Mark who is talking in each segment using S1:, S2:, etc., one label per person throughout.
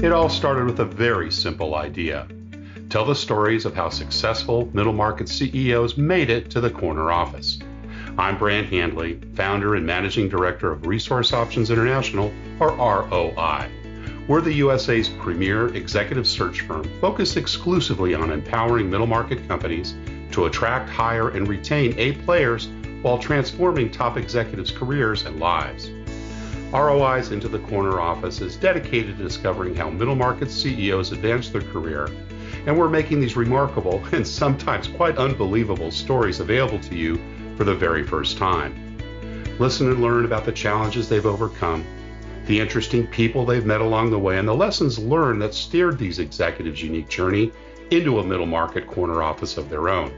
S1: It all started with a very simple idea. Tell the stories of how successful middle market CEOs made it to the corner office. I'm Brant Handley, founder and managing director of Resource Options International, or ROI. We're the USA's premier executive search firm focused exclusively on empowering middle market companies to attract, hire, and retain A players while transforming top executives' careers and lives. ROI's Into the Corner office is dedicated to discovering how middle market CEOs advance their career, and we're making these remarkable and sometimes quite unbelievable stories available to you for the very first time. Listen and learn about the challenges they've overcome, the interesting people they've met along the way, and the lessons learned that steered these executives' unique journey into a middle market corner office of their own.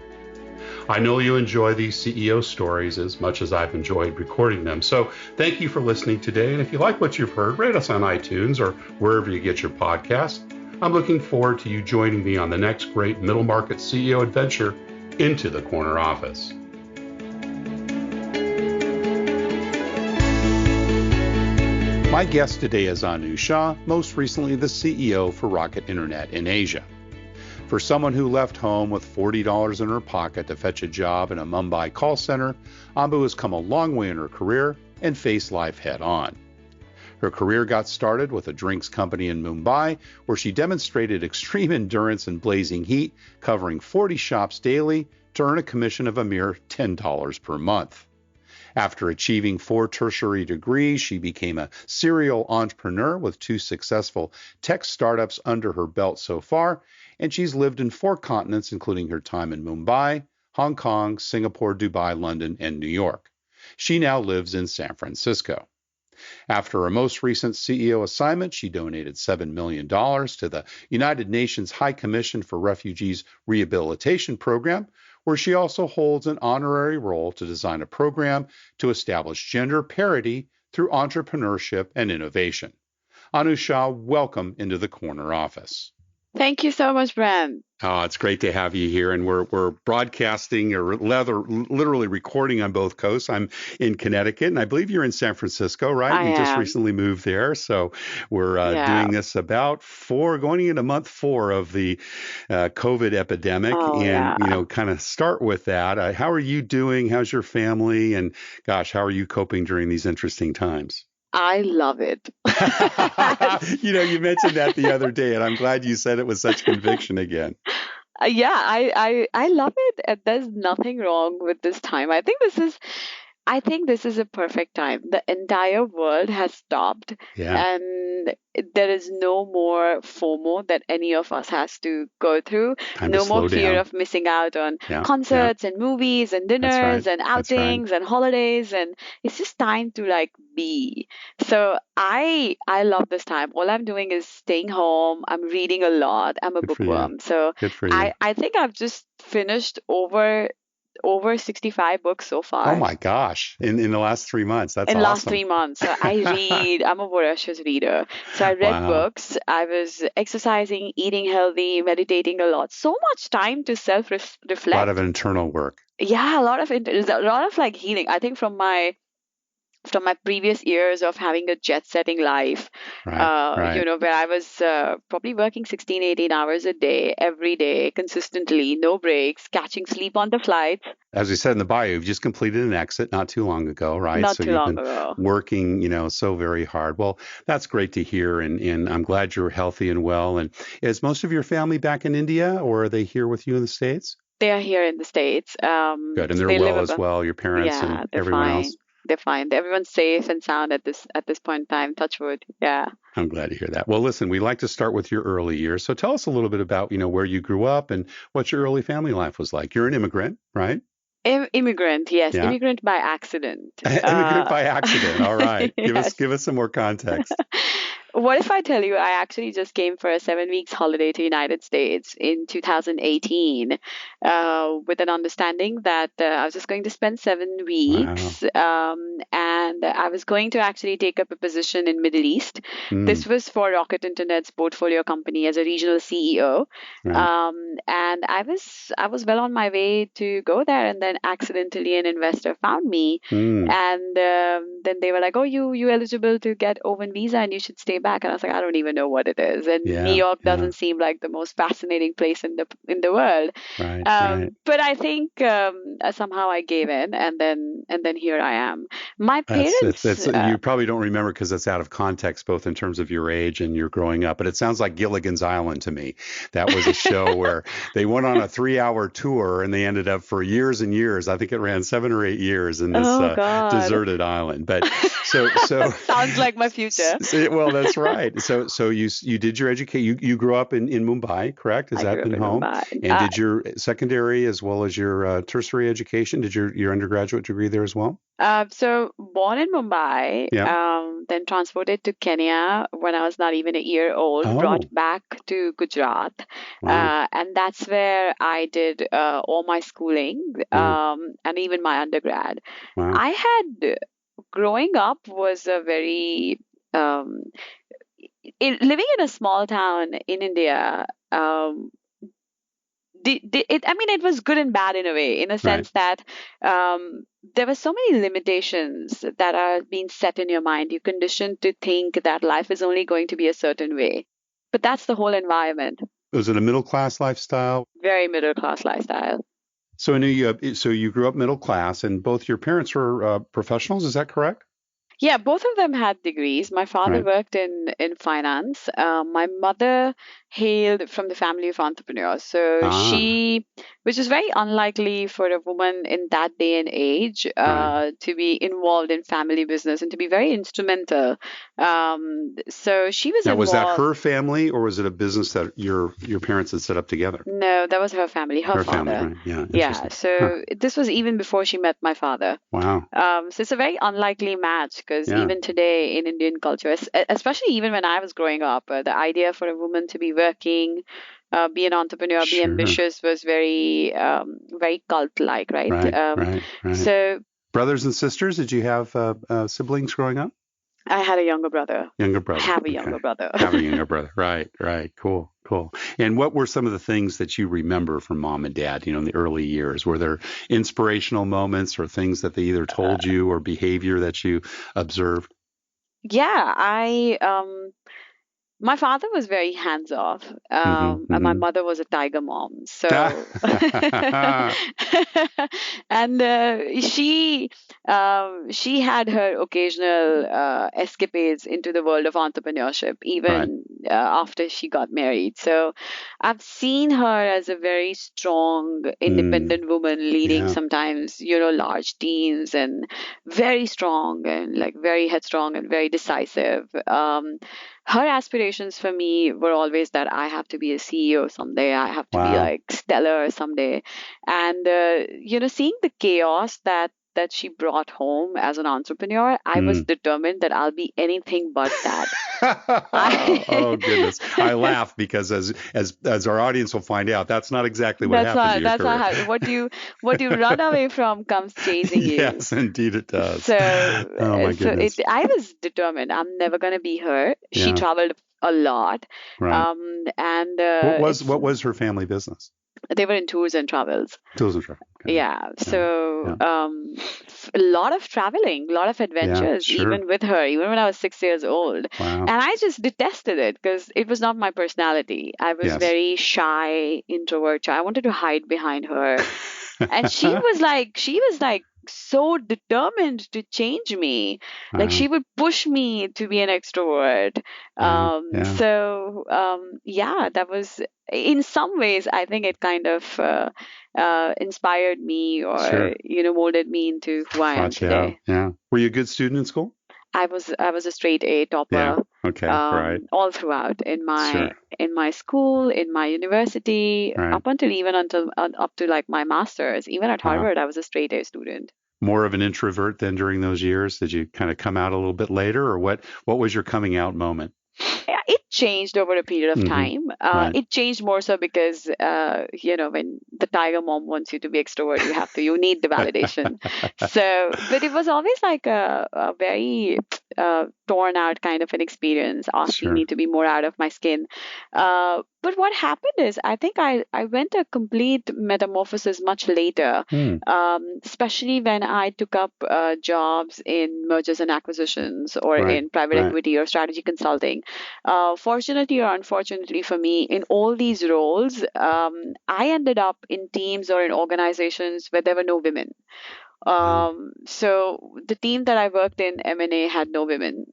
S1: I know you enjoy these CEO stories as much as I've enjoyed recording them. So thank you for listening today. And if you like what you've heard, rate us on iTunes or wherever you get your podcasts. I'm looking forward to you joining me on the next great middle market CEO adventure into the corner office. My guest today is Anu Shah, most recently the CEO for Rocket Internet in Asia. For someone who left home with $40 in her pocket to fetch a job in a Mumbai call center, Anu has come a long way in her career and faced life head on. Her career got started with a drinks company in Mumbai, where she demonstrated extreme endurance in blazing heat, covering 40 shops daily to earn a commission of a mere $10 per month. After achieving 4 tertiary degrees, she became a serial entrepreneur with 2 successful tech startups under her belt so far, and she's lived in 4 continents, including her time in Mumbai, Hong Kong, Singapore, Dubai, London, and New York. She now lives in San Francisco. After her most recent CEO assignment, she donated $7 million to the United Nations High Commission for Refugees Rehabilitation Program, where she also holds an honorary role to design a program to establish gender parity through entrepreneurship and innovation. Anu Shah, welcome into the Corner Office.
S2: Thank you so much, Bram.
S1: Oh, it's great to have you here, and we're broadcasting or literally recording on both coasts. I'm in Connecticut, and I believe you're in San Francisco, right? You just recently moved there, so we're doing this about going into month 4 of the COVID epidemic, kind of start with that. How are you doing? How's your family? And gosh, how are you coping during these interesting times?
S2: I love it.
S1: You mentioned that the other day, and I'm glad you said it with such conviction again.
S2: I love it. There's nothing wrong with this time. I think this is a perfect time. The entire world has stopped, and there is no more FOMO that any of us has to go through. No more fear of missing out on concerts and movies and dinners and outings and holidays. And it's just time to be. So I love this time. All I'm doing is staying home. I'm reading a lot. I'm a bookworm. So I think I've just finished over 65 books so far.
S1: Oh my gosh. In the last 3 months. That's awesome.
S2: In the last 3 months. So I read. I'm a voracious reader. So I read books. I was exercising, eating healthy, meditating a lot. So much time to self-reflect.
S1: A lot of internal work.
S2: Yeah, a lot of healing. I think from my previous years of having a jet-setting life, where I was probably working 16, 18 hours a day, every day, consistently, no breaks, catching sleep on the flight.
S1: As we said in the bio, you've just completed an exit not too long ago, right?
S2: Not too long ago.
S1: Working, so very hard. Well, that's great to hear, and I'm glad you're healthy and well. And is most of your family back in India, or are they here with you in the States?
S2: They are here in the States.
S1: Good, and they're well as well, your parents and everyone else?
S2: They're fine. Everyone's safe and sound at this point in time. Touch wood. Yeah.
S1: I'm glad to hear that. Well, listen, we like to start with your early years. So tell us a little bit about, where you grew up and what your early family life was like. You're an immigrant, right?
S2: Immigrant, yes. Yeah. Immigrant by accident.
S1: Immigrant by accident. All right.
S2: Yes.
S1: Give us some more context.
S2: What if I tell you I actually just came for a 7 weeks holiday to United States in 2018 with an understanding that I was just going to spend 7 weeks and I was going to actually take up a position in Middle East. This was for Rocket Internet's portfolio company as a regional CEO. And I was well on my way to go there, and then accidentally an investor found me and then they were like, oh, you eligible to get Open visa and you should stay back. back and I was like, I don't even know what it is. And New
S1: Yeah,
S2: York
S1: yeah.
S2: doesn't seem like the most fascinating place in the world.
S1: Right, right.
S2: But I think somehow I gave in, and then here I am. My
S1: That's
S2: parents,
S1: you probably don't remember because that's out of context, both in terms of your age and your growing up. But it sounds like Gilligan's Island to me. That was a show where they went on a 3 hour tour and they ended up for years and years. I think it ran 7 or 8 years in this
S2: oh God,
S1: deserted island. But so
S2: sounds like my future.
S1: well, that's right. So you did your education. You grew up in Mumbai, correct? Has
S2: I
S1: that
S2: grew up
S1: been
S2: in
S1: home?
S2: Mumbai.
S1: And did your secondary as well as your tertiary education? Did your undergraduate degree there as well?
S2: So born in Mumbai,
S1: Yeah.
S2: then transported to Kenya when I was not even a year old, brought
S1: Oh,
S2: back to Gujarat,
S1: wow.
S2: and that's where I did all my schooling,
S1: Yeah.
S2: and even my undergrad.
S1: Wow.
S2: I had growing up was a very um, living in a small town in India. I mean, it was good and bad in a way, in a
S1: Right.
S2: sense that um, there were so many limitations that are being set in your mind. You're conditioned to think that life is only going to be a certain way. But that's the whole environment.
S1: Was it a middle class lifestyle?
S2: Very middle class lifestyle.
S1: So I knew you. So you grew up middle class, and both your parents were professionals. Is that correct?
S2: Yeah, both of them had degrees. My father
S1: Right.
S2: worked in finance. My mother hailed from the family of entrepreneurs. So
S1: Ah.
S2: she, which is very unlikely for a woman in that day and age,
S1: Right.
S2: to be involved in family business and to be very instrumental. So she was
S1: Now, was that
S2: involved.
S1: her family, or was it a business that your parents had set up together?
S2: No, that was her family, her
S1: Her family,
S2: father.
S1: right? Yeah.
S2: Yeah,
S1: Interesting. Huh.
S2: so this was even before she met my father.
S1: Wow.
S2: So it's a very unlikely match because
S1: Yeah.
S2: even today in Indian culture, especially even when I was growing up, the idea for a woman to be working, be an entrepreneur, be
S1: Sure.
S2: ambitious was very cult-like, right?
S1: Right. Right. Right.
S2: So
S1: Brothers and sisters? Did you have siblings growing up?
S2: I had a younger brother.
S1: Younger
S2: I
S1: brother.
S2: have a
S1: Okay.
S2: younger brother.
S1: Have a younger brother. Right. Right. Cool. Cool. And what were some of the things that you remember from mom and dad, in the early years? Were there inspirational moments or things that they either told you or behavior that you observed?
S2: Yeah, my father was very hands off,
S1: Hmm.
S2: and my
S1: Hmm.
S2: mother was a tiger mom. So, and she had her occasional escapades into the world of entrepreneurship,
S1: Right.
S2: even after she got married. So, I've seen her as a very strong,
S1: Mm.
S2: independent woman leading
S1: Yeah.
S2: sometimes, large teams, and very strong and like very headstrong and very decisive. Her aspirations for me were always that I have to be a CEO someday. I have to be
S1: Wow.
S2: like stellar someday. And seeing the chaos that she brought home as an entrepreneur, I was
S1: Mm.
S2: determined that I'll be anything but that.
S1: Oh
S2: I
S1: goodness. I laugh because as our audience will find out, that's not exactly what happened to your
S2: that's not
S1: career.
S2: how what you run away from comes chasing you.
S1: Yes, indeed it does.
S2: So,
S1: Oh my goodness.
S2: I was determined. I'm never gonna be her. She
S1: Yeah,
S2: traveled a lot,
S1: right.
S2: and
S1: What was her family business?
S2: they were in tours and travels.
S1: Tools and truck. Okay.
S2: Yeah,
S1: Yeah.
S2: so
S1: Yeah.
S2: a lot of traveling, a lot of
S1: Yeah,
S2: adventures,
S1: sure.
S2: even with her, even when I was 6 years old.
S1: Wow.
S2: And I just detested it because it was not my personality. I was
S1: Yes.
S2: very shy, introvert. I wanted to hide behind her, and she was like so determined to change me. Like
S1: Wow.
S2: she would push me to be an extrovert.
S1: Wow. Yeah.
S2: Yeah, that was in some ways I think it kind of inspired me, or
S1: Sure.
S2: molded me into who I am
S1: Brought you out.
S2: today.
S1: Yeah. Were you a good student in school?
S2: I was a straight A
S1: Yeah.
S2: topper,
S1: Okay. Right.
S2: all throughout in my
S1: Sure.
S2: in my school, in my university,
S1: Right.
S2: up to like my masters. Even at
S1: Wow.
S2: Harvard, I was a straight A student.
S1: More of an introvert than during those years? Did you kind of come out a little bit later, or what was your coming out moment?
S2: Yeah, it changed over a period of
S1: Hmm.
S2: time.
S1: Right.
S2: It changed more so because when the tiger mom wants you to be extrovert, you need the validation. So, but it was always like a very torn out kind of an experience, asking
S1: Sure.
S2: me to be more out of my skin. But what happened is, I think I went a complete metamorphosis much later,
S1: Hmm.
S2: especially when I took up jobs in mergers and acquisitions or
S1: Right.
S2: in private
S1: Right.
S2: equity or strategy consulting. Fortunately or unfortunately for me, in all these roles, I ended up in teams or in organizations where there were no women.
S1: Wow.
S2: So the team that I worked in, M&A, had no women.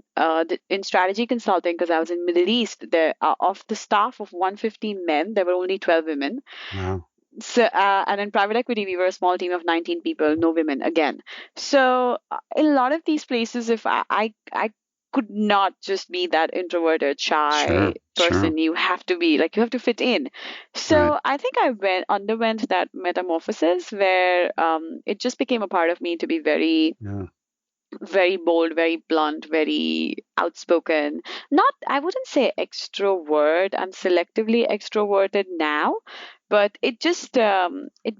S2: In strategy consulting, because I was in Middle East, there of the staff of 150 men, there were only 12 women.
S1: Wow.
S2: So, and in private equity, we were a small team of 19 people, no women again. So, in a lot of these places, if I could not just be that introverted, shy
S1: Sure. Sure.
S2: person. You have to be like, you have to fit in.
S1: Right.
S2: So, I think I underwent that metamorphosis where it just became a part of me to be very
S1: Yeah.
S2: very bold, very blunt, very outspoken. Not, I wouldn't say extrovert. I'm selectively extroverted now, but it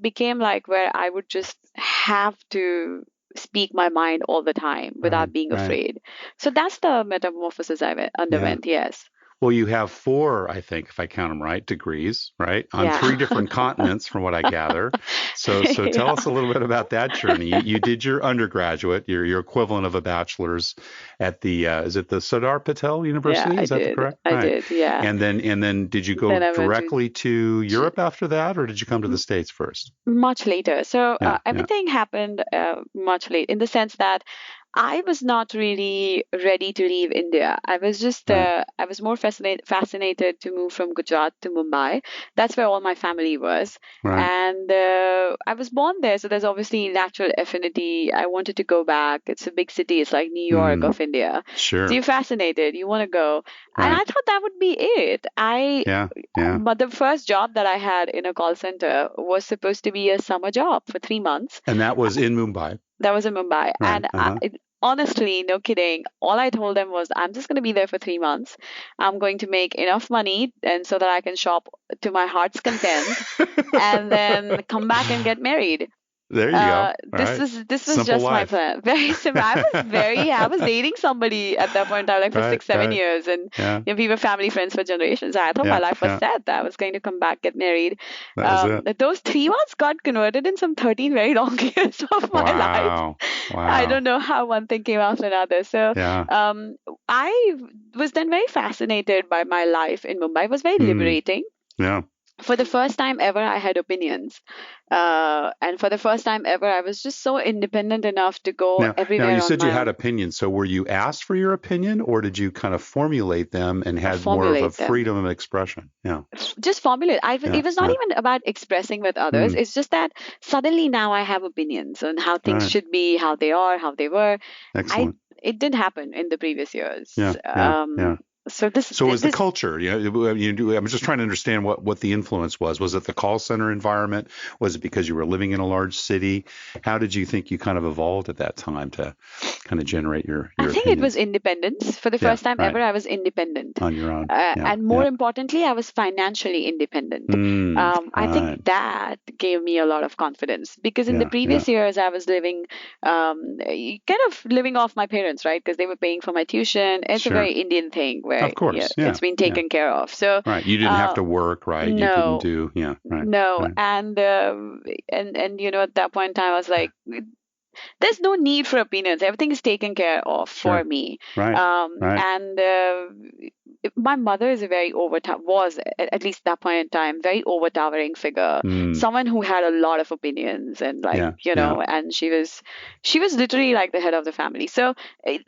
S2: became like where I would just have to speak my mind all the time
S1: Right.
S2: without being
S1: Right.
S2: afraid. So that's the metamorphosis
S1: Yeah.
S2: underwent. Yes.
S1: Well, you have four, I think, if I count them right, degrees, right, on
S2: Yeah.
S1: three different continents, from what I gather. So tell
S2: Yeah.
S1: us a little bit about that journey. You did your undergraduate, your equivalent of a bachelor's at the is it the Sardar Patel
S2: Yeah,
S1: University?
S2: I
S1: Is that the
S2: did.
S1: correct?
S2: I
S1: Right.
S2: did. Yeah.
S1: And then did you go
S2: Then I went to
S1: directly to Europe after that, or did you come to the States first?
S2: much later. So
S1: Yeah. Yeah.
S2: everything happened much late in the sense that I was not really ready to leave India.
S1: Right.
S2: I was more fascinated to move from Gujarat to Mumbai. That's where all my family was.
S1: Right.
S2: And I was born there, so there's obviously natural affinity. I wanted to go back. It's a big city. It's like New York
S1: Hmm.
S2: of India. So
S1: Sure.
S2: you're fascinated. You want to go. And
S1: Right.
S2: I thought that would be it.
S1: Yeah. Yeah.
S2: But the first job that I had in a call center was supposed to be a summer job for 3 months.
S1: And that was in Mumbai.
S2: That was in Mumbai.
S1: Right.
S2: And
S1: Uh-huh.
S2: honestly, no kidding, all I told them was, I'm just going to be there for 3 months. I'm going to make enough money and so that I can shop to my heart's content and then come back and get married.
S1: There you go. All right.
S2: This was
S1: Simple
S2: just my
S1: life.
S2: plan. Very simple. I was dating somebody at that point in time, like for
S1: Right,
S2: 6 7 years, and
S1: yeah,
S2: we were family friends for generations. I thought my
S1: yeah,
S2: life was
S1: yeah.
S2: set. I was going to come back, get married.
S1: That was it.
S2: Those 3 months got converted in some 13 very long years of my life.
S1: Wow.
S2: I
S1: Wow.
S2: don't know how one thing came after another. So
S1: Yeah.
S2: I was then very fascinated by my life in Mumbai. It was very
S1: Hmm.
S2: liberating.
S1: Yeah.
S2: For the first time ever, I had opinions. And for the first time ever, I was just so independent enough to go
S1: Now
S2: everywhere
S1: you
S2: on
S1: said you
S2: my
S1: had
S2: own,
S1: opinions. So were you asked for your opinion, or did you kind of formulate them and had more of a
S2: formulate them.
S1: freedom of expression? Yeah.
S2: Just formulate.
S1: Yeah.
S2: It was not
S1: Yeah.
S2: even about expressing with others.
S1: Hmm.
S2: It's just that suddenly now I have opinions on how things
S1: Right.
S2: should be, how they are, how they were. I
S1: Excellent.
S2: It didn't happen in the previous years.
S1: Yeah. Yeah. Yeah.
S2: So
S1: So was the culture, I'm just trying to understand what the influence was. Was it the call center environment? Was it because you were living in a large city? How did you think you kind of evolved at that time to kind of generate
S2: I
S1: your
S2: think it was
S1: opinions?
S2: independence. For the
S1: Yeah,
S2: first time
S1: right.
S2: ever, I was independent.
S1: On your own. Yeah,
S2: And more
S1: yeah.
S2: importantly, I was financially independent. I think
S1: Right.
S2: that gave me a lot of confidence because in the
S1: Yeah, yeah.
S2: previous years, I was kind of living off my parents, right? Because they were paying for my tuition. It's a
S1: Sure.
S2: very Indian thing where,
S1: Of
S2: yeah,
S1: course.
S2: it's
S1: Yeah,
S2: been
S1: yeah.
S2: taken care of. So,
S1: Right. You didn't have
S2: uh,
S1: to work, right? You couldn't
S2: no,
S1: do, yeah, right,
S2: no.
S1: right.
S2: And at that point in time, I was like, there's no need for opinions. Everything is taken care of for
S1: Sure.
S2: me.
S1: Right, right.
S2: And my mother is a very was at least that point in time very overtowering figure.
S1: Mm,
S2: Someone who had a lot of opinions and like
S1: yeah, yeah.
S2: and she was literally like the head of the family. So I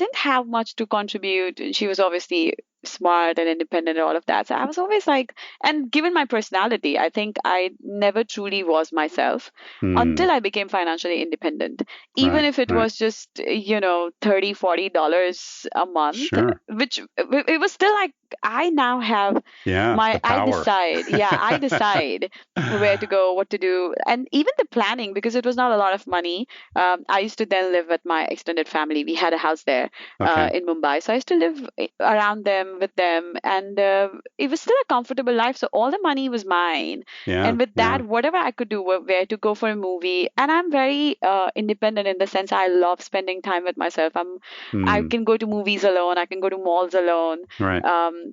S2: didn't have much to contribute. And she was obviously smart and independent and all of that. So I was always like, and given my personality, I think I never truly was myself
S1: Mm,
S2: until I became financially independent. Even
S1: right,
S2: if it
S1: right.
S2: was just, $30-$40 a month,
S1: Sure.
S2: which it was still like, I now have
S1: Yeah, the
S2: I
S1: power.
S2: decide, yeah, I decide where to go, what to do, and even the planning because it was not a lot of money. I used to then live with my extended family. We had a house there
S1: Okay.
S2: in Mumbai, so I used to live around them them with them, and it was still a comfortable life. So all the money was mine,
S1: Yeah.
S2: and with
S1: Yeah.
S2: that, whatever I could do, where to go for a movie, and I'm very independent in the sense I love spending time with myself. I
S1: Hmm.
S2: can go to movies alone. I can go to malls alone.
S1: Right.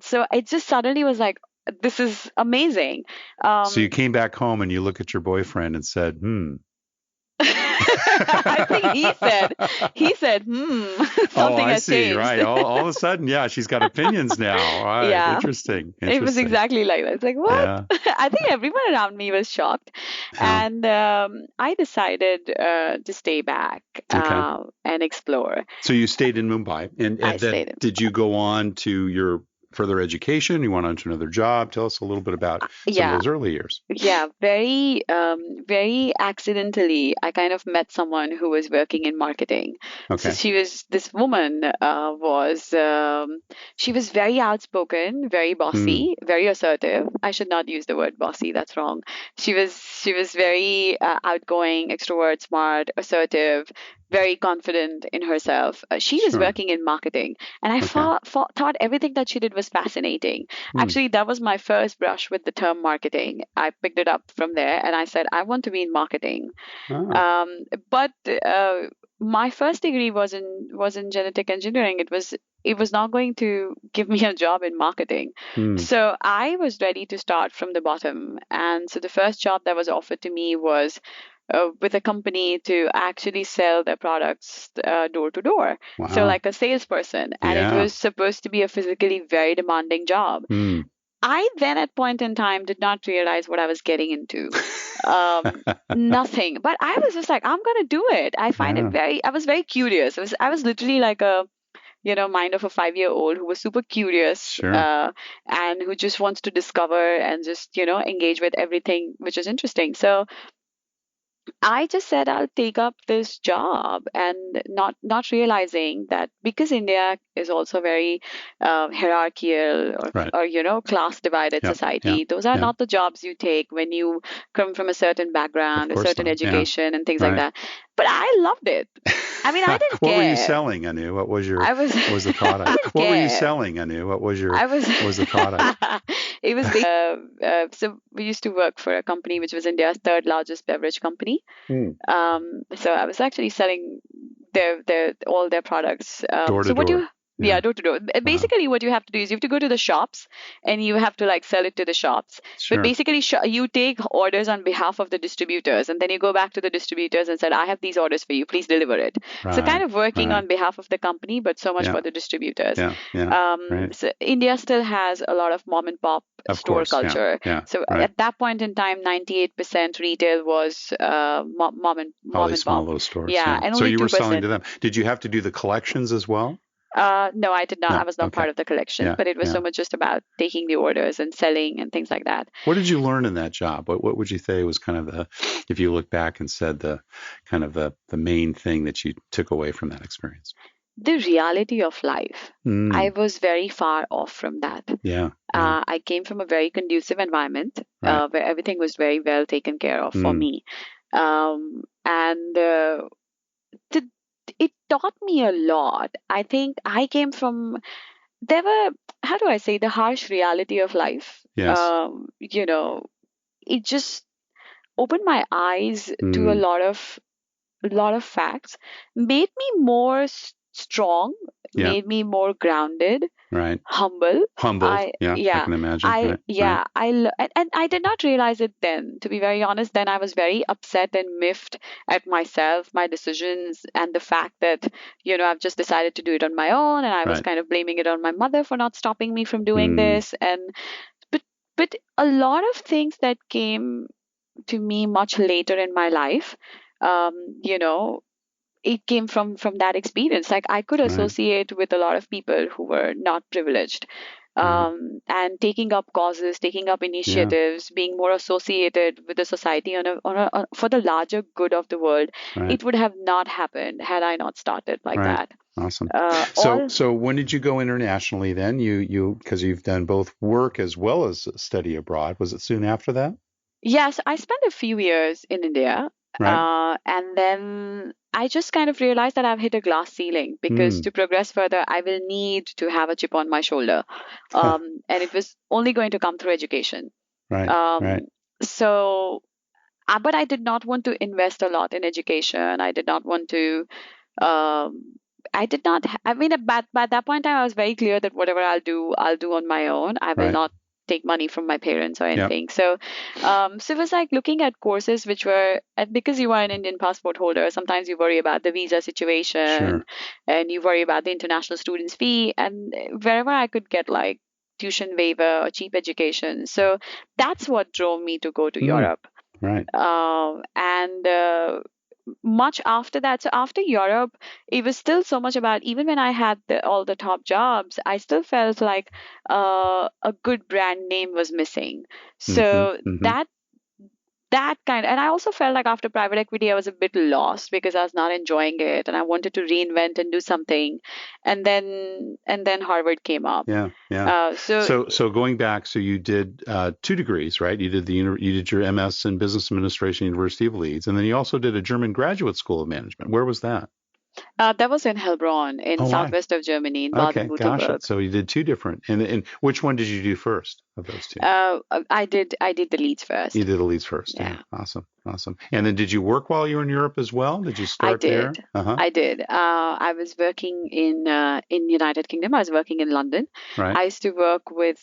S2: So it just suddenly was like, this is amazing.
S1: So you
S2: Um,
S1: came back home and you look at your boyfriend and said, "Hmm."
S2: I think he said,
S1: Oh,
S2: something
S1: I
S2: has
S1: see.
S2: changed.
S1: Right. All of a sudden, yeah, she's got opinions now. All right.
S2: Yeah,
S1: Interesting.
S2: it was
S1: Interesting.
S2: exactly like that. It's like, what?
S1: Yeah.
S2: I think everyone around me was shocked.
S1: Yeah.
S2: And I decided to stay back
S1: Okay.
S2: and explore.
S1: So you stayed in Mumbai,
S2: I
S1: and then
S2: stayed in.
S1: did you go on to your further education? You went on to another job. Tell us a little bit about some of
S2: Yeah.
S1: those early years.
S2: Yeah, very accidentally, I kind of met someone who was working in marketing. So
S1: Okay.
S2: this woman she was very outspoken, very
S1: Hmm.
S2: bossy, very assertive. I should not use the word bossy, that's wrong. She was very outgoing, extrovert, smart, assertive, very confident in herself. She was
S1: Sure.
S2: working in marketing, and I
S1: Okay.
S2: thought everything that she did was fascinating.
S1: Hmm.
S2: Actually, that was my first brush with the term marketing. I picked it up from there and I said, I want to be in marketing.
S1: Ah.
S2: But my first degree was in genetic engineering. It was not going to give me a job in marketing.
S1: Hmm.
S2: So I was ready to start from the bottom. And so the first job that was offered to me was with a company to actually sell their products door to door. So
S1: Wow.
S2: like a salesperson. And it
S1: Yeah.
S2: was supposed to be a physically very demanding job.
S1: Hmm.
S2: I then at point in time did not realize what I was getting into. Nothing. But I was just like, I'm gonna do it.
S1: Yeah.
S2: I was very curious. I was literally like a, mind of a 5-year-old who was super curious,
S1: Sure.
S2: and who just wants to discover and just, engage with everything which is interesting. So I just said I'll take up this job, and not realizing that because India is also very hierarchical,
S1: Right.
S2: or class divided
S1: Yeah. Yeah.
S2: society. Those are
S1: Yeah.
S2: not the jobs you take when you come from a certain
S1: Of
S2: background, a
S1: course
S2: certain
S1: not. Yeah.
S2: education, and things like
S1: Right.
S2: that. But I loved it. I mean, I didn't
S1: What were you
S2: care.
S1: selling, Anu?
S2: I was
S1: What was the
S2: I
S1: product?
S2: didn't
S1: What were you
S2: care.
S1: selling, Anu?
S2: I was
S1: What was the product?
S2: it was so we used to work for a company which was India's third largest beverage company.
S1: Hmm.
S2: So I was actually selling their all their products.
S1: Door to
S2: So what
S1: door.
S2: you
S1: Yeah.
S2: yeah, door to door.
S1: Wow.
S2: Basically, what you have to do is you have to go to the shops and you have to like sell it to the shops. But
S1: Sure.
S2: basically, you take orders on behalf of the distributors, and then you go back to the distributors and said, "I have these orders for you. Please deliver it." So kind
S1: Right.
S2: of working
S1: Right.
S2: on behalf of the company, but so much
S1: Yeah.
S2: for the distributors.
S1: Yeah. Yeah. Right.
S2: So India still has a lot of mom and pop
S1: Of
S2: store
S1: course. Yeah.
S2: culture.
S1: Yeah.
S2: So
S1: Right.
S2: at that point in time, 98% retail was
S1: All
S2: mom
S1: these
S2: and
S1: small
S2: pop.
S1: little stores.
S2: Yeah,
S1: Yeah.
S2: and
S1: So
S2: only
S1: you were selling
S2: 2%.
S1: to them. Did you have to do the collections as well?
S2: No, I did not. I
S1: No.
S2: was not
S1: Okay.
S2: part of the collection,
S1: Yeah.
S2: but it was
S1: Yeah.
S2: so much just about taking the orders and selling and things like that.
S1: What did you learn in that job? What would you say was kind of if you look back and said the kind of the main thing that you took away from that experience?
S2: The reality of life. I
S1: Mm.
S2: was very far off from that.
S1: Yeah. Yeah.
S2: I came from a very conducive environment
S1: Right.
S2: where everything was very well taken care of for
S1: Mm.
S2: me. And th- it taught me a lot. I think I came from, there were, how do I say, the harsh reality of life.
S1: Yes.
S2: It just opened my eyes to
S1: Mm.
S2: a lot of facts, made me more strong,
S1: Yeah.
S2: made me more grounded,
S1: Right.
S2: humble.
S1: Humbled.
S2: I
S1: Yeah. I
S2: Yeah,
S1: can imagine. Right. Right.
S2: and I did not realize it then. To be very honest, then I was very upset and miffed at myself, my decisions, and the fact that I've just decided to do it on my own, and I was
S1: Right.
S2: kind of blaming it on my mother for not stopping me from doing
S1: Mm.
S2: this. And but but a lot of things that came to me much later in my life, um, you know, it came from that experience. Like I could
S1: Right.
S2: associate with a lot of people who were not privileged,
S1: Right.
S2: and taking up causes, taking up
S1: Yeah.
S2: initiatives, being more associated with the society for the larger good of the world.
S1: Right.
S2: It would have not happened had I not started like
S1: Right.
S2: that.
S1: Awesome. So
S2: All
S1: so when did you go internationally then? You because you've done both work as well as study abroad. Was it soon after that?
S2: Yes, I spent a few years in India.
S1: Right.
S2: And then I just kind of realized that I've hit a glass ceiling because
S1: Mm.
S2: to progress further, I will need to have a chip on my shoulder. And it was only going to come through education.
S1: Right.
S2: Um,
S1: Right.
S2: so, but I did not want to invest a lot in education. I did not want to um, I did not. I mean, by that point in time, I was very clear that whatever I'll do on my own. I will
S1: Right.
S2: not take money from my parents or
S1: Yep.
S2: anything. So it was like looking at courses which were, and because you are an Indian passport holder, sometimes you worry about the visa situation,
S1: Sure.
S2: and you worry about the international students fee, and wherever I could get like tuition waiver or cheap education. So that's what drove me to go to
S1: Mm.
S2: Europe.
S1: Right.
S2: And much after that, so after Europe, it was still so much about, even when I had all the top jobs, I still felt like a good brand name was missing.
S1: Mm-hmm.
S2: So
S1: Mm-hmm.
S2: that kind, and I also felt like after private equity, I was a bit lost because I was not enjoying it, and I wanted to reinvent and do something. And then Harvard came up.
S1: Yeah. Yeah.
S2: So
S1: So going back, so you did two degrees, right? You did you did your MS in Business Administration, University of Leeds, and then you also did a German Graduate School of Management. Where was that?
S2: that was in Heilbronn, in
S1: Oh, why?
S2: southwest of Germany, in
S1: Okay, gotcha.
S2: Baden-Württemberg.
S1: So you did two different, and which one did you do first of those two?
S2: I did the leads
S1: You
S2: first.
S1: did the Leeds first. Yeah,
S2: Yeah.
S1: awesome, awesome. And then did you work while you were in Europe as well? Did you
S2: I
S1: start there?
S2: did.
S1: Uh-huh.
S2: I did. I was working in United Kingdom. I was working in London.
S1: Right,
S2: I used to work with.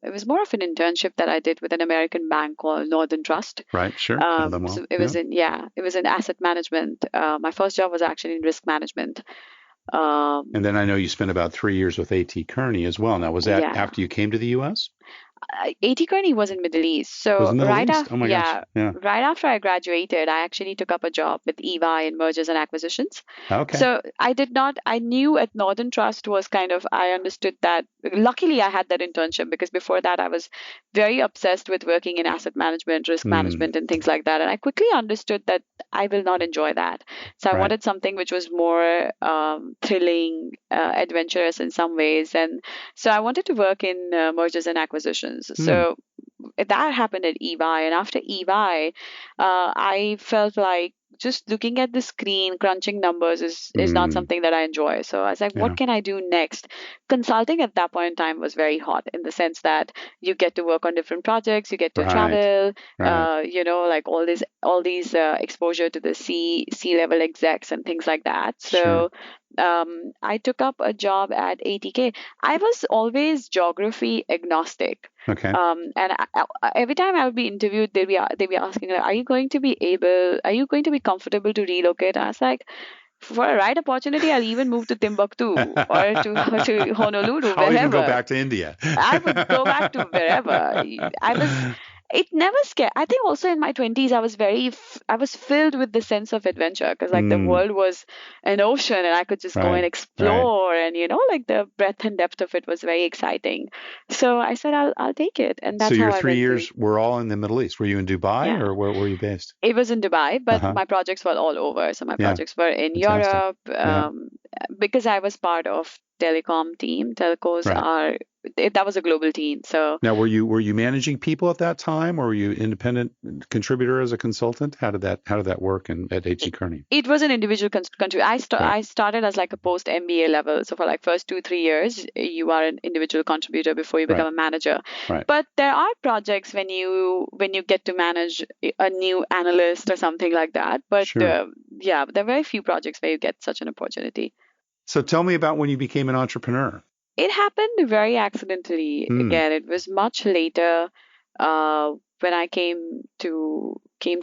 S2: It was more of an internship that I did with an American bank called Northern Trust.
S1: right, sure. Know them well.
S2: So it
S1: Yeah.
S2: was it was in asset management. My first job was actually in risk management.
S1: And
S2: Um,
S1: then I know you spent about 3 years with A.T. Kearney as well. Now, was that
S2: yeah.
S1: after you came to the U.S.?
S2: A.T. Kearney was in Middle East.
S1: Was
S2: So
S1: in the Middle East? Oh my gosh. Yeah.
S2: right after I graduated, I actually took up a job with EY in mergers and acquisitions.
S1: Okay.
S2: So I did not, I knew at Northern Trust was kind of, I understood that. Luckily, I had that internship because before that, I was very obsessed with working in asset management, risk
S1: Hmm.
S2: management, and things like that. And I quickly understood that I will not enjoy that. So I
S1: Right.
S2: wanted something which was more thrilling, adventurous in some ways. And so I wanted to work in mergers and acquisitions.
S1: Hmm.
S2: So that happened at EY. And after EY, I felt like just looking at the screen, crunching numbers is not
S1: Hmm.
S2: something that I enjoy. So I was like,
S1: Yeah.
S2: what can I do next? Consulting at that point in time was very hot in the sense that you get to work on different projects, you get to
S1: Right.
S2: travel,
S1: Right.
S2: like all these exposure to the C level execs and things like that.
S1: Sure.
S2: So I took up a job at ATK. I was always geography agnostic.
S1: Okay.
S2: And every time I would be interviewed, they'd be asking, like, are you going to be comfortable to relocate? And I was like, for a right opportunity, I'll even move to Timbuktu or to Honolulu,
S1: I'll even go
S2: wherever.
S1: back to India.
S2: I would go back to wherever. I was, it never scared. I think also in my 20s, I was filled with the sense of adventure because like the
S1: Hmm.
S2: world was an ocean and I could just go and
S1: Right. Right.
S2: explore and, like the breadth and depth of it was very exciting. So I said, I'll take it. And
S1: So
S2: that's how
S1: your
S2: I
S1: three
S2: went to,
S1: years were all in the Middle East. Were you in Dubai
S2: yeah.
S1: or where were you based?
S2: It was in Dubai, but
S1: Uh-huh.
S2: my projects were all over. So my
S1: Yeah.
S2: projects were in
S1: Fantastic.
S2: Europe,
S1: Yeah.
S2: because I was part of telecom team. Telcos
S1: Right.
S2: that was a global team. So
S1: Now, were you managing people at that time, or were you independent contributor as a consultant? How did that work at H.C.
S2: it,
S1: Kearney?
S2: it was an individual country.
S1: Right.
S2: I started as like a post MBA level. So for like first 2-3 years, you are an individual contributor before you become
S1: Right.
S2: a manager.
S1: Right.
S2: But there are projects when you get to manage a new analyst or something like that. But
S1: Sure.
S2: yeah, there are very few projects where you get such an opportunity.
S1: So tell me about when you became an entrepreneur.
S2: It happened very accidentally.
S1: Hmm.
S2: Again, it was much later when I came to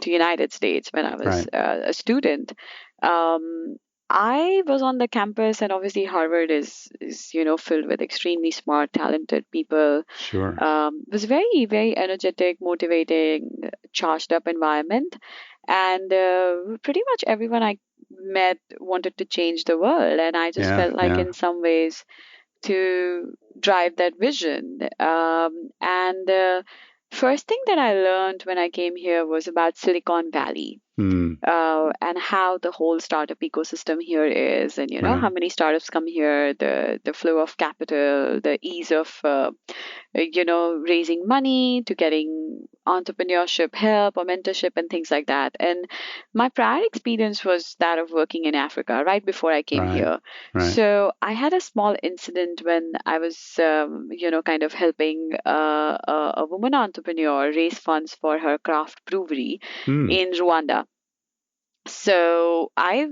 S2: United States when I was
S1: Right.
S2: a student. Um, I was on the campus, and obviously Harvard is filled with extremely smart, talented people.
S1: Sure.
S2: It was very very energetic, motivating, charged up environment, and pretty much everyone I met wanted to change the world, and I just
S1: Yeah.
S2: felt like
S1: Yeah.
S2: in some ways to drive that vision. And first thing that I learned when I came here was about Silicon Valley.
S1: Hmm.
S2: And how the whole startup ecosystem here is, and
S1: Right.
S2: how many startups come here, the flow of capital, the ease of raising money to getting entrepreneurship help or mentorship and things like that. And my prior experience was that of working in Africa right before I came
S1: Right.
S2: here.
S1: Right.
S2: So I had a small incident when I was, kind of helping a woman entrepreneur raise funds for her craft brewery
S1: Hmm.
S2: in Rwanda. So I,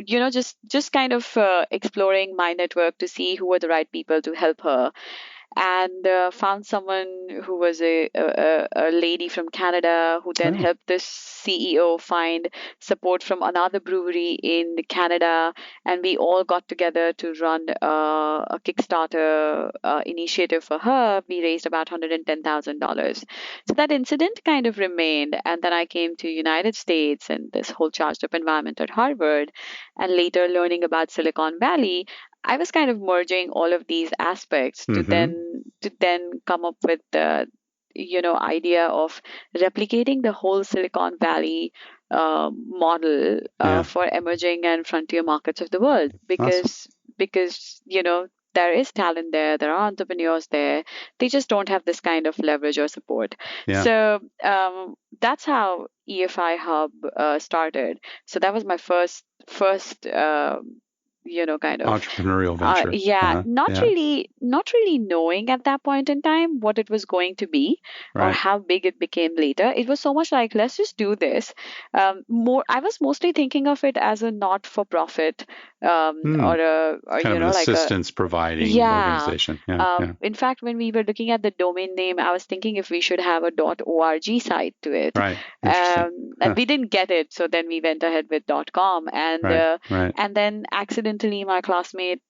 S2: just kind of exploring my network to see who were the right people to help her, and found someone who was a lady from Canada who then
S1: Oh.
S2: helped this CEO find support from another brewery in Canada. And we all got together to run a Kickstarter initiative for her. We raised about $110,000. So that incident kind of remained. And then I came to United States and this whole charged up environment at Harvard, and later learning about Silicon Valley. I was kind of merging all of these aspects
S1: Mm-hmm.
S2: to then come up with the idea of replicating the whole Silicon Valley model
S1: Yeah.
S2: for emerging and frontier markets of the world,
S1: Awesome.
S2: because there is talent there, there are entrepreneurs there, they just don't have this kind of leverage or support.
S1: Yeah.
S2: So that's how EFI Hub started. So that was my first kind of
S1: Entrepreneurial venture.
S2: yeah,
S1: Uh-huh.
S2: not
S1: Yeah.
S2: really not really knowing at that point in time what it was going to be or
S1: Right.
S2: how big it became later. It was so much like, let's just do this. More I was mostly thinking of it as a not for profit,
S1: Hmm.
S2: or a or
S1: Kind of an
S2: like a
S1: assistance providing
S2: yeah.
S1: organization. Yeah. Yeah.
S2: In fact, when we were looking at the domain name, I was thinking if we should have a .org site to it.
S1: Right. Interesting.
S2: And
S1: Huh.
S2: we didn't get it, so then we went ahead with .com.
S1: Right. Right.
S2: And then accidentally, my classmate,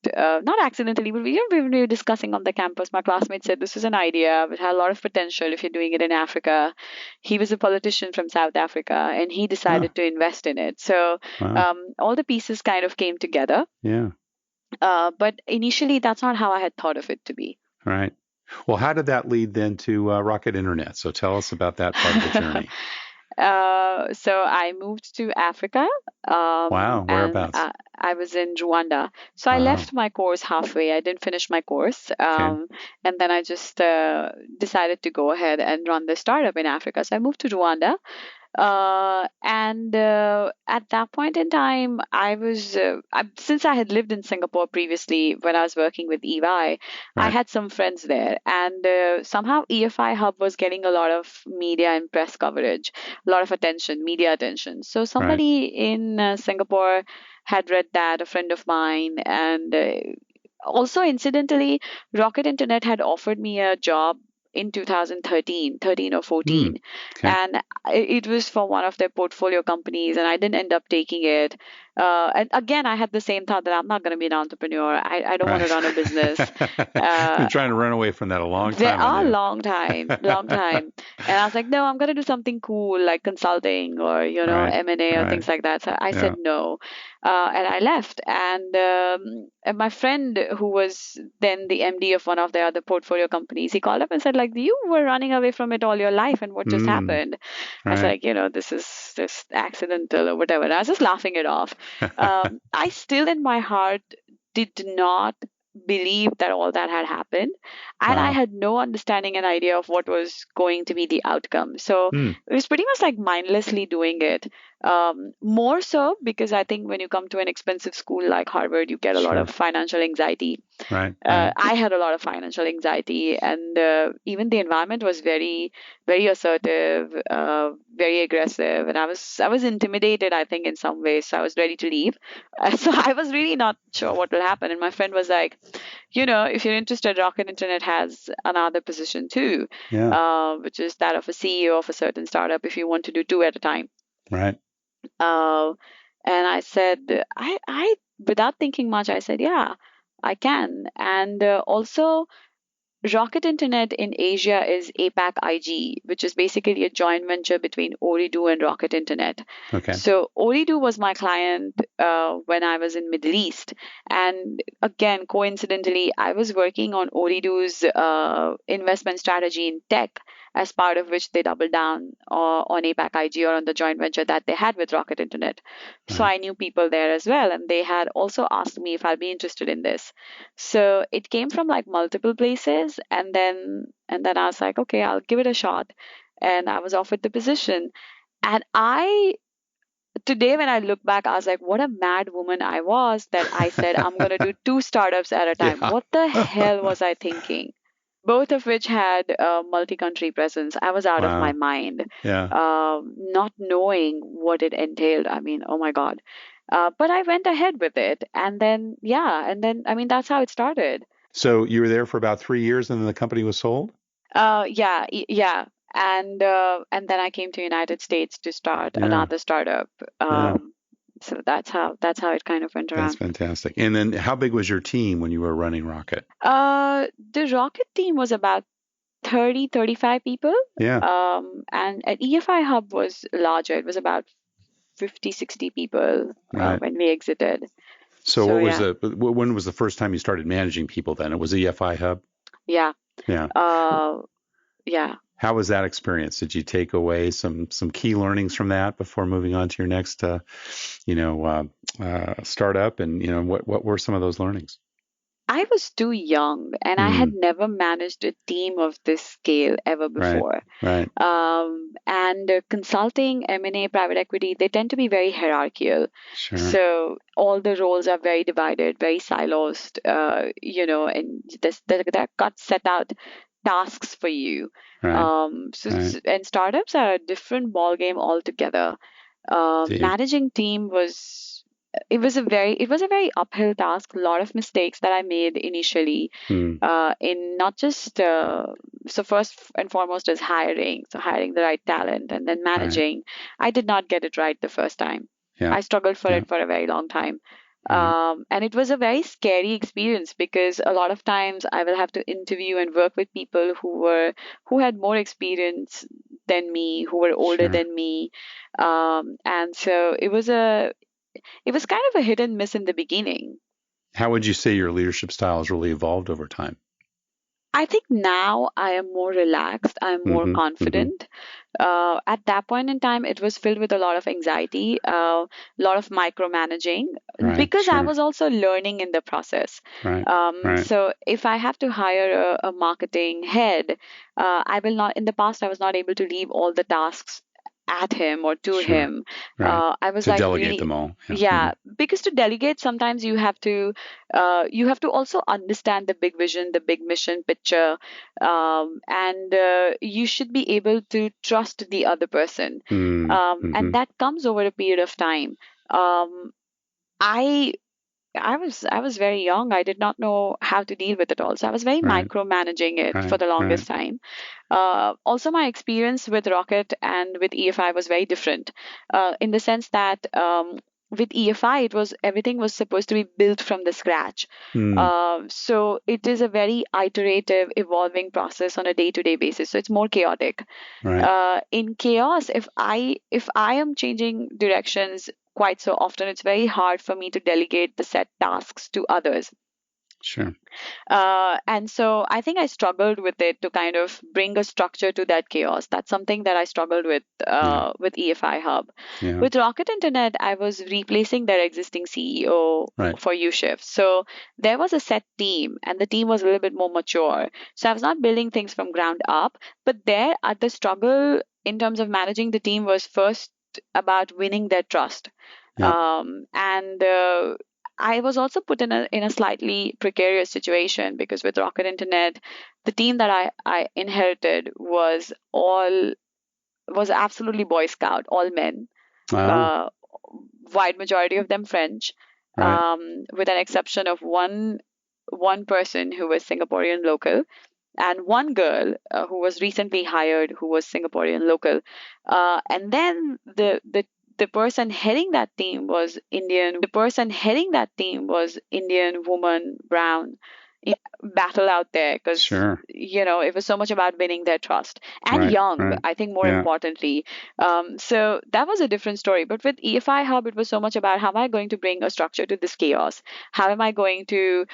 S2: not accidentally, but we were discussing on the campus. My classmate said this is an idea which had a lot of potential if you're doing it in Africa. He was a politician from South Africa, and he
S1: Oh,
S2: decided to invest in it. So
S1: wow.
S2: all the pieces kind of came together.
S1: Yeah.
S2: But initially, that's not how I had thought of it to be.
S1: Right. Well, how did that lead then to Rocket Internet? So tell us about that part of the journey.
S2: So I moved to Africa,
S1: Wow.
S2: and
S1: Whereabouts?
S2: I was in Rwanda. So I
S1: Wow.
S2: left my course halfway. I didn't finish my course,
S1: Okay.
S2: and then I just decided to go ahead and run the startup in Africa. So I moved to Rwanda, and at that point in time, since I had lived in Singapore previously when I was working with EY, I
S1: Right.
S2: had some friends there, and somehow EFI Hub was getting a lot of media and press coverage, a lot of attention, media attention. So
S1: Right.
S2: somebody in Singapore had read that, a friend of mine, and also incidentally, Rocket Internet had offered me a job in 2013, 13 or
S1: Hmm.
S2: 14,
S1: Okay.
S2: and it was for one of their portfolio companies, and I didn't end up taking it. And again, I had the same thought that I'm not going to be an entrepreneur. I don't want to
S1: Right.
S2: run a business.
S1: Been
S2: Uh,
S1: trying to run away from that a long
S2: there
S1: time, I
S2: are
S1: knew.
S2: long time, long time. And I was like, no, I'm going to do something cool like consulting or,
S1: Right.
S2: M&A or
S1: Right.
S2: things like that. So I said
S1: Yeah.
S2: no. And I left. And my friend, who was then the MD of one of the other portfolio companies, he called up and said, like, you were running away from it all your life. And what just
S1: Hmm.
S2: happened? I was
S1: Right.
S2: like, this is just accidental or whatever. And I was just laughing it off. I still, in my heart, did not believe that all that had happened, and I
S1: Wow.
S2: had no understanding and idea of what was going to be the outcome. So
S1: Hmm.
S2: it was pretty much like mindlessly doing it. More so because I think when you come to an expensive school like Harvard, you get a lot of
S1: Sure.
S2: financial anxiety.
S1: Right. Right.
S2: I had a lot of financial anxiety, and even the environment was very, very assertive, very aggressive, and I was intimidated. I think in some ways, so I was ready to leave. So I was really not sure what will happen. And my friend was like, if you're interested, Rocket Internet has another position too,
S1: Yeah.
S2: which is that of a CEO of a certain startup. If you want to do two at a time.
S1: Right.
S2: Uh, and I said, without thinking much, I said, yeah, I can. And also, Rocket Internet in Asia is APAC IG, which is basically a joint venture between Ooredoo and Rocket Internet.
S1: Okay.
S2: So Ooredoo was my client when I was in Middle East, and again, coincidentally, I was working on Ooredoo's investment strategy in tech, as part of which they doubled down on APAC IG or on the joint venture that they had with Rocket Internet. So
S1: Right.
S2: I knew people there as well, and they had also asked me if I'll be interested in this. So it came from like multiple places, and then I was like, okay, I'll give it a shot. And I was offered the position. And I today when I look back, I was like, what a mad woman I was that I said I'm gonna do two startups at a time.
S1: Yeah.
S2: What the hell was I thinking? Both of which had a multi-country presence. I was out of my
S1: Wow.
S2: mind,
S1: Yeah.
S2: not knowing what it entailed. I mean, oh my God. But I went ahead with it. And then, yeah, and then, I mean, that's how it started.
S1: So you were there for about 3 years, and then the company was sold?
S2: Yeah, yeah. And then I came to United States to start
S1: Yeah.
S2: another startup.
S1: Yeah.
S2: So that's how it kind of went
S1: That's
S2: around.
S1: fantastic. And then how big was your team when you were running Rocket?
S2: The Rocket team was about 35 people.
S1: Yeah.
S2: And at EFI Hub was larger. It was about 50, 60 people
S1: Right.
S2: when we exited.
S1: So
S2: So
S1: what was
S2: yeah,
S1: when was the first time you started managing people then? It was EFI Hub?
S2: yeah,
S1: Yeah.
S2: uh, yeah.
S1: How was that experience? Did you take away some key learnings from that before moving on to your next you know, startup? And what were some of those learnings?
S2: I was too young and I had
S1: Mm,
S2: never managed a team of this scale ever
S1: right.
S2: before.
S1: Right.
S2: And Consulting, M&A, private equity, they tend to be very hierarchical.
S1: Sure.
S2: So all the roles are very divided, very silos, and there are cut set out tasks for you.
S1: Right. Right.
S2: And startups are a different ballgame altogether.
S1: Indeed.
S2: Managing team was it was a very uphill task. A lot of mistakes that I made initially,
S1: Mm,
S2: in not just so first and foremost is hiring, so hiring the right talent, and then
S1: right.
S2: managing. I did not get it right the first time.
S1: Yeah.
S2: I struggled for
S1: Yeah.
S2: it for a very long time.
S1: Right.
S2: And it was a very scary experience because a lot of times I will have to interview and work with people who had more experience than me, who were older
S1: Sure.
S2: than me, and so it was kind of a hit and miss in the beginning.
S1: How would you say your leadership style has really evolved over time?
S2: I think now I am more relaxed, I'm more
S1: Mm-hmm. Mm-hmm.
S2: confident. At that point in time, it was filled with a lot of anxiety, a lot of micromanaging,
S1: Right.
S2: because I
S1: Sure.
S2: was also learning in the process.
S1: Right. Right.
S2: So if I have to hire a marketing head, I will not, in the past, I was not able to leave all the tasks at him or to
S1: Sure.
S2: him.
S1: Right.
S2: I was
S1: To
S2: like
S1: delegate
S2: really,
S1: them all. Yeah. Mm-hmm.
S2: yeah, because to delegate, sometimes you have to also understand the big vision, the big mission picture, and you should be able to trust the other person, and
S1: Mm-hmm.
S2: that comes over a period of time. Um, I I was very young. I did not know how to deal with it all, so I was very
S1: Right.
S2: micromanaging it for
S1: Right.
S2: the
S1: Right.
S2: longest time. Also, my experience with Rocket and with EFI was very different, in the sense that with EFI, it was everything was supposed to be built from the scratch.
S1: Mm.
S2: So it is a very iterative, evolving process on a day-to-day basis. So it's more chaotic.
S1: Right.
S2: In chaos, if I am changing directions quite so often, it's very hard for me to delegate the set tasks to others.
S1: Sure.
S2: And so I think I struggled with it to kind of bring a structure to that chaos. That's something that I struggled
S1: Yeah.
S2: with EFI Hub.
S1: Yeah.
S2: With Rocket Internet, I was replacing their existing CEO
S1: Right.
S2: for UShift. So there was a set team, and the team was a little bit more mature. So I was not building things from ground up, but there at the struggle in terms of managing the team was first about winning their trust.
S1: Yep.
S2: And I was also put in a slightly precarious situation because with Rocket Internet, the team that I inherited was absolutely Boy Scout, all men,
S1: Oh.
S2: uh, wide majority of them French,
S1: Right.
S2: with an exception of one person who was Singaporean local and one girl who was recently hired who was Singaporean local. And then the person heading that team was Indian. The person heading that team was Indian woman, brown, battle out there because
S1: Sure.
S2: it was so much about winning their trust and
S1: Right.
S2: young,
S1: Right.
S2: I think, more
S1: Yeah.
S2: importantly. So that was a different story. But with EFI Hub, it was so much about how am I going to bring a structure to this chaos? How am I going to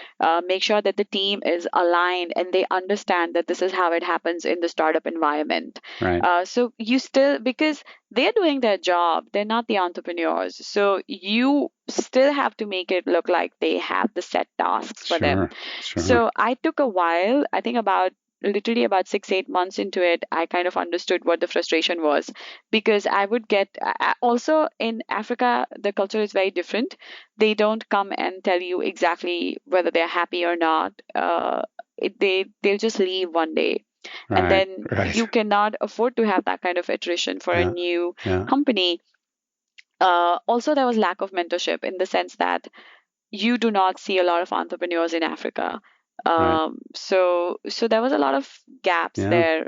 S2: make sure that the team is aligned and they understand that this is how it happens in the startup environment?
S1: Right.
S2: So you still, because they're doing their job, they're not the entrepreneurs. So you still have to make it look like they have the set tasks for them.
S1: Sure. Sure.
S2: So I took a while, I think about literally about 6, 8 months into it, I kind of understood what the frustration was because I would get also in Africa, the culture is very different. They don't come and tell you exactly whether they're happy or not. They'll just leave one day, and
S1: Right.
S2: then
S1: Right.
S2: you cannot afford to have that kind of attrition for a
S1: Yeah.
S2: new
S1: Yeah.
S2: company. Also, there was lack of mentorship in the sense that you do not see a lot of entrepreneurs in Africa.
S1: Right.
S2: So there was a lot of gaps
S1: Yeah.
S2: there.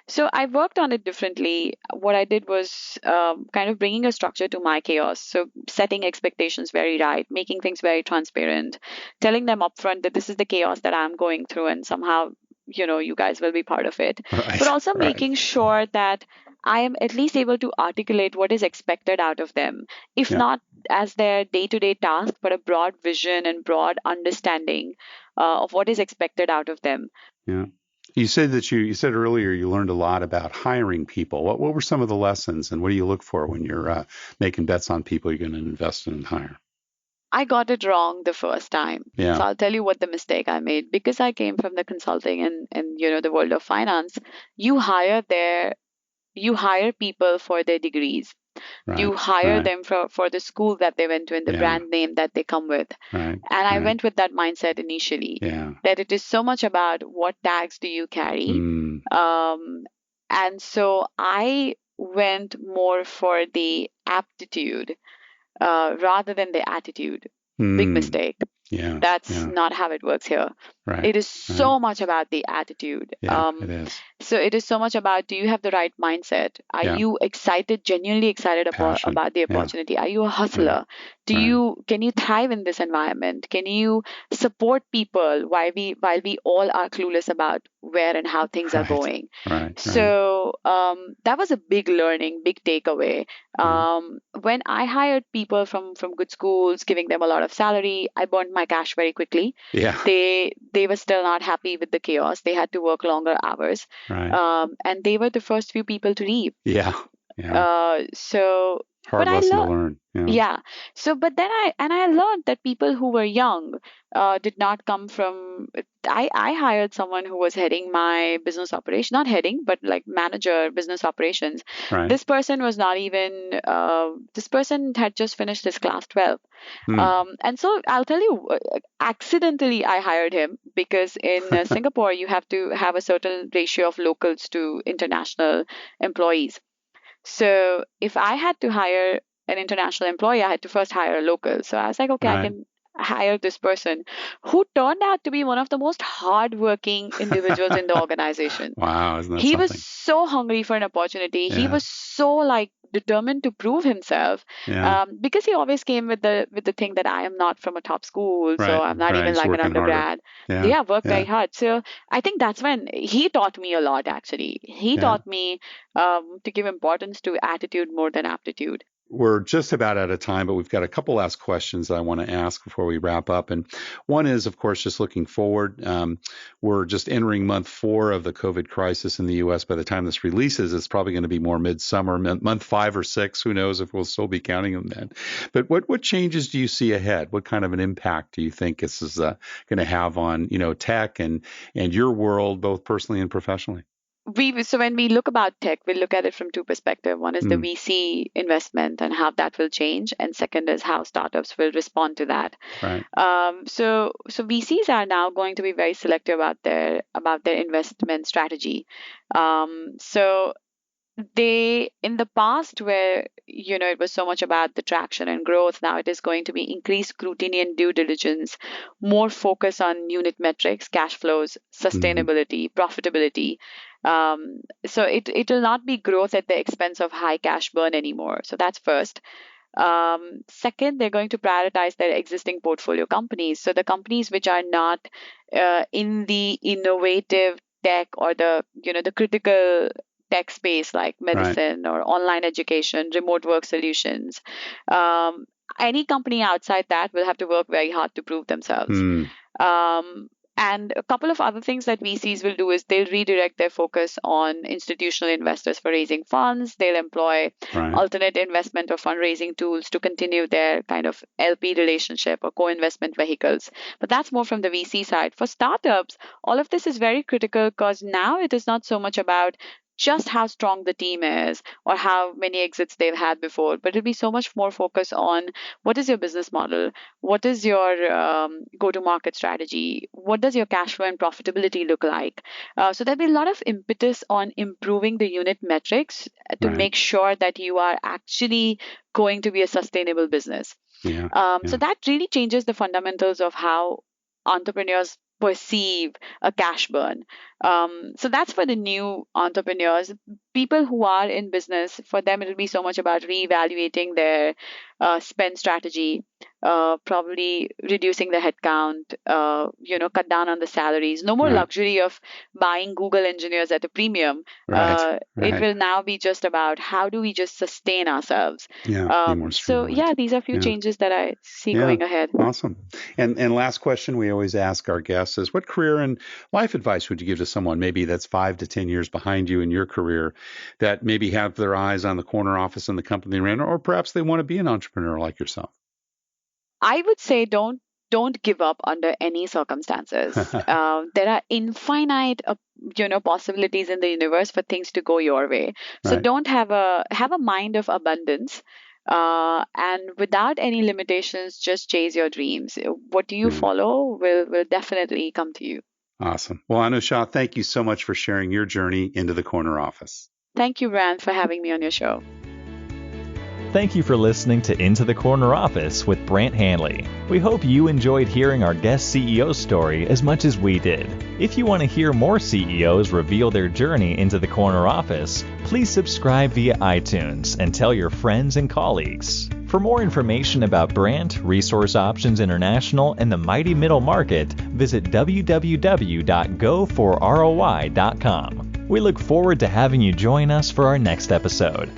S2: So I worked on it differently. What I did was kind of bringing a structure to my chaos. So setting expectations very right, making things very transparent, telling them upfront that this is the chaos that I'm going through, and somehow, you guys will be part of it. But
S1: Right.
S2: also
S1: Right.
S2: making sure that I am at least able to articulate what is expected out of them, if
S1: Yeah.
S2: not as their day-to-day task, but a broad vision and broad understanding of what is expected out of them.
S1: Yeah. You said that you said earlier you learned a lot about hiring people. What were some of the lessons, and what do you look for when you're making bets on people you're going to invest in and hire?
S2: I got it wrong the first time.
S1: Yeah.
S2: So I'll tell you what the mistake I made because I came from the consulting and the world of finance. You hire you hire people for their degrees.
S1: Right.
S2: You hire
S1: Right.
S2: them for the school that they went to and the
S1: Yeah.
S2: brand name that they come with.
S1: Right.
S2: And I
S1: Right.
S2: went with that mindset initially,
S1: Yeah.
S2: that it is so much about what tags do you carry.
S1: Mm.
S2: And so I went more for the aptitude rather than the attitude. Big
S1: Mm.
S2: mistake.
S1: Yeah.
S2: That's
S1: Yeah.
S2: not how it works here.
S1: Right.
S2: It is
S1: Right.
S2: so much about the attitude.
S1: Yeah. It is.
S2: So it is so much about, do you have the right mindset? Are
S1: Yeah.
S2: you excited, genuinely excited
S1: Passion.
S2: about the
S1: Yeah.
S2: opportunity? Are you a
S1: Yeah.
S2: hustler?
S1: Right.
S2: Can you thrive in this environment? Can you support people while we all are clueless about where and how things are
S1: Right.
S2: going?
S1: Right. Right.
S2: So that was a big learning, big takeaway.
S1: Yeah.
S2: When I hired people from good schools, giving them a lot of salary, I burned my cash very quickly.
S1: Yeah.
S2: They were still not happy with the chaos. They had to work longer hours,
S1: Right.
S2: and they were the first few people to leave.
S1: Yeah. Yeah.
S2: So, but
S1: Hard
S2: I
S1: lesson to
S2: learned.
S1: learn. Yeah.
S2: Yeah. So, but then I learned that people who were young did not come from. I hired someone who was heading my business operation, not heading, but like manager business operations.
S1: Right.
S2: This person was not even. This person had just finished his class 12.
S1: Hmm.
S2: And so I'll tell you, accidentally I hired him because in Singapore you have to have a certain ratio of locals to international employees. So if I had to hire an international employee, I had to first hire a local. So I was like, okay, I
S1: Right.
S2: can hire this person who turned out to be one of the most hardworking individuals in the organization.
S1: Wow. Isn't that
S2: He was
S1: something?
S2: so hungry for an opportunity. He
S1: Yeah.
S2: was so like determined to prove himself,
S1: Yeah.
S2: because he always came with the thing that I am not from a top school, so
S1: Right.
S2: I'm not
S1: Right.
S2: even
S1: He's
S2: like an
S1: working harder.
S2: undergrad.
S1: Yeah.
S2: Yeah, work very
S1: Yeah.
S2: hard. So I think that's when he taught me a lot. Actually, he
S1: Yeah.
S2: taught me to give importance to attitude more than aptitude.
S1: We're just about out of time, but we've got a couple last questions I want to ask before we wrap up. And one is, of course, just looking forward. We're just entering month 4 of the COVID crisis in the U.S. By the time this releases, it's probably going to be more midsummer, month 5 or 6. Who knows if we'll still be counting them then? But what changes do you see ahead? What kind of an impact do you think this is going to have on tech and your world, both personally and professionally?
S2: So when we look about tech, we look at it from two perspectives. One is the
S1: Mm,
S2: VC investment and how that will change, and second is how startups will respond to that.
S1: right.
S2: So VCs are now going to be very selective about their investment strategy. So they, in the past, where it was so much about the traction and growth, now it is going to be increased scrutiny and due diligence, more focus on unit metrics, cash flows,
S1: Hmm.
S2: sustainability, profitability. So it will not be growth at the expense of high cash burn anymore. So that's first. Second, they're going to prioritize their existing portfolio companies. So the companies which are not in the innovative tech or the critical tech space like medicine or online education, remote work solutions. Um, any company outside that will have to work very hard to prove themselves. Um, and a couple of other things that VCs will do is they'll redirect their focus on institutional investors for raising funds. They'll employ alternate investment or fundraising tools to continue their kind of LP relationship or co-investment vehicles. But that's more from the VC side. For startups, all of this is very critical because now it is not so much about just how strong the team is or how many exits they've had before, but it'll be so much more focus on what is your business model, what is your go-to-market strategy, what does your cash flow and profitability look like. So there'll be a lot of impetus on improving the unit metrics to make sure that you are actually going to be a sustainable business. So that really changes the fundamentals of how entrepreneurs perceive a cash burn. So that's for the new entrepreneurs. People who are in business, for them, it'll be so much about reevaluating their spend strategy, probably reducing the headcount, cut down on the salaries. No more luxury of buying Google engineers at a premium. It will now be just about how do we just sustain ourselves. So these are a few changes that I see going ahead.
S1: Awesome. And last question we always ask our guests is, what career and life advice would you give to someone maybe that's 5 to 10 years behind you in your career that maybe have their eyes on the corner office in the company they're in, or perhaps they want to be an entrepreneur like yourself?
S2: I would say don't give up under any circumstances. There are infinite possibilities in the universe for things to go your way. So don't have a mind of abundance. And without any limitations, just chase your dreams. What you follow will definitely come to you.
S1: Awesome. Well, Anusha, thank you so much for sharing your journey into the corner office.
S2: Thank you, Rand, for having me on your show.
S3: Thank you for listening to Into the Corner Office with Brant Hanley. We hope you enjoyed hearing our guest CEO story as much as we did. If you want to hear more CEOs reveal their journey into the corner office, please subscribe via iTunes and tell your friends and colleagues. For more information about Brant, Resource Options International, and the mighty middle market, visit www.goforroi.com. We look forward to having you join us for our next episode.